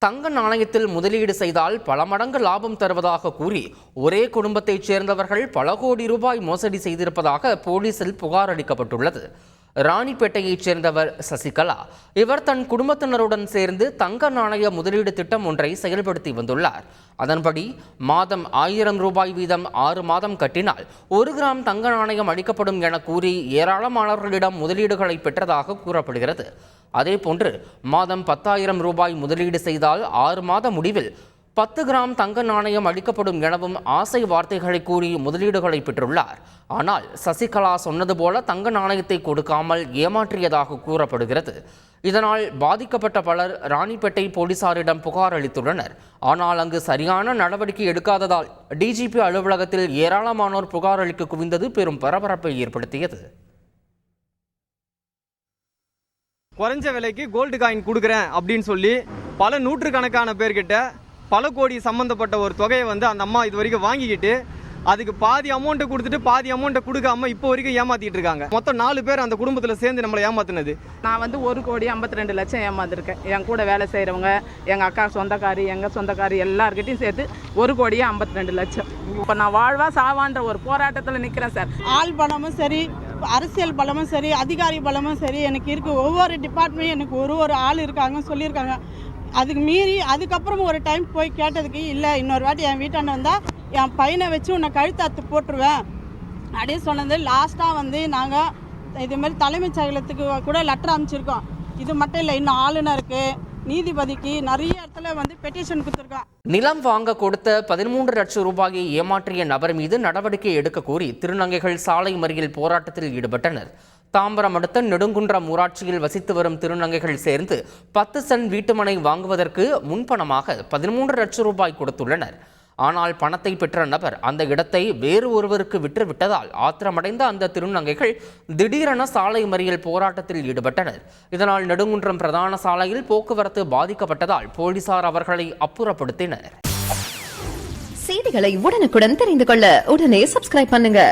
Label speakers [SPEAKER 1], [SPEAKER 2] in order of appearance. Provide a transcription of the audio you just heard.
[SPEAKER 1] தங்க நாணயத்தில் முதலீடு செய்தால் பல மடங்கு லாபம் தருவதாக கூறி ஒரே குடும்பத்தைச் சேர்ந்தவர்கள் பல கோடி ரூபாய் மோசடி செய்திருப்பதாக போலீசில் புகார் அளிக்கப்பட்டுள்ளது. ராணிப்பேட்டையைச் சேர்ந்தவர் சசிகலா. இவர் தன் குடும்பத்தினருடன் சேர்ந்து தங்க நாணய முதலீடு திட்டம் ஒன்றை செயல்படுத்தி வந்துள்ளார். அதன்படி மாதம் 1000 ரூபாய் வீதம் 6 மாதம் கட்டினால் 1 கிராம் தங்க நாணயம் அளிக்கப்படும் என கூறி ஏராளமானவர்களிடம் முதலீடுகளை பெற்றதாக கூறப்படுகிறது. அதேபோன்று மாதம் 10,000 ரூபாய் முதலீடு செய்தால் 6 மாத முடிவில் 10 கிராம் தங்க நாணயம் அளிக்கப்படும் எனவும் ஆசை வார்த்தைகளை கூறி முதலீடுகளை பெற்றுள்ளார். ஆனால் சசிகலா சொன்னது போல தங்க நாணயத்தை கொடுக்காமல் ஏமாற்றியதாக கூறப்படுகிறது. இதனால் பாதிக்கப்பட்ட பலர் ராணிப்பேட்டை போலீசாரிடம் புகார் அளித்துள்ளனர். ஆனால் அங்கு சரியான நடவடிக்கை எடுக்காததால் டிஜிபி அலுவலகத்தில் ஏராளமானோர் புகார் அளிக்க குவிந்தது பெரும் பரபரப்பை ஏற்படுத்தியது.
[SPEAKER 2] குறைஞ்ச விலைக்கு கோல்டு காயின் கொடுக்குறேன் அப்படின்னு சொல்லி பல நூற்றுக்கணக்கான பேர்கிட்ட பல கோடி சம்மந்தப்பட்ட ஒரு தொகையை அந்த அம்மா இது வரைக்கும் வாங்கிக்கிட்டு அதுக்கு பாதி அமௌண்ட்டை கொடுத்துட்டு பாதி அமௌண்ட்டை கொடுக்காம இப்போ வரைக்கும் ஏமாத்திட்டு இருக்காங்க. மொத்தம் 4 பேர் அந்த குடும்பத்தில் சேர்ந்து நம்மளை ஏமாத்தினது.
[SPEAKER 3] நான் 1,52,00,000 ஏமாந்துருக்கேன். என் கூட வேலை செய்கிறவங்க, எங்கள் அக்கா சொந்தக்காரி, எங்கள் சொந்தக்காரி எல்லார்கிட்டையும் சேர்த்து 1,52,00,000. இப்போ நான் வாழ்வா சாவான்ற ஒரு போராட்டத்தில் நிற்கிறேன் சார்.
[SPEAKER 4] ஆள் பலமும் சரி, அரசியல் பலமும் சரி, அதிகாரி பலமும் சரி எனக்கு இருக்குது. ஒவ்வொரு டிபார்ட்மெண்ட்டும் எனக்கு ஒரு ஆள் இருக்காங்க சொல்லியிருக்காங்க. அதுக்கு மீறி அதுக்கப்புறம் ஒரு டைம் போய் கேட்டதுக்கு இல்லை, இன்னொரு வாட்டி என் வீட்டாண்ட வந்தால் என் பையனை வச்சு உன்னை கழுத்தாத்து போட்டுருவேன் அப்படின்னு சொன்னது. லாஸ்ட்டாக நாங்கள் இதுமாரி தலைமைச் செயலகத்துக்கு கூட லெட்டர் அமைச்சிருக்கோம். இது மட்டும் இல்லை, இன்னும் ஆளுநருக்கு, நீதிபதிக்கு நிறைய இடத்துல பெட்டிஷன் கொடுத்துருக்கோம்.
[SPEAKER 1] நிலம் வாங்க கொடுத்த 13 லட்சம் ரூபாயை ஏமாற்றிய நபர் மீது நடவடிக்கை எடுக்க கோரி திருநங்கைகள் சாலை மறியல் போராட்டத்தில் ஈடுபட்டனர். தாம்பரம் அடுத்த நெடுங்குன்றம் ஊராட்சியில் வசித்து வரும் திருநங்கைகள் சேர்ந்து 10 சென்ட் வீட்டுமனை வாங்குவதற்கு முன்பணமாக 13 லட்சம் ரூபாய் கொடுத்துள்ளனர். ஆனால் பணத்தை பெற்ற நபர் அந்த இடத்தை வேறு ஒருவருக்கு விற்றுவிட்டதால் ஆத்திரமடைந்த அந்த திருநங்கைகள் திடீரென சாலை மறியல் போராட்டத்தில் ஈடுபட்டனர். இதனால் நெடுங்குன்றம் பிரதான சாலையில் போக்குவரத்து பாதிக்கப்பட்டதால் போலீசார் அவர்களை அப்புறப்படுத்தினர்.
[SPEAKER 5] செய்திகளை உடனுக்குடன் தெரிந்து கொள்ள உடனே சப்ஸ்கிரைப் பண்ணுங்க.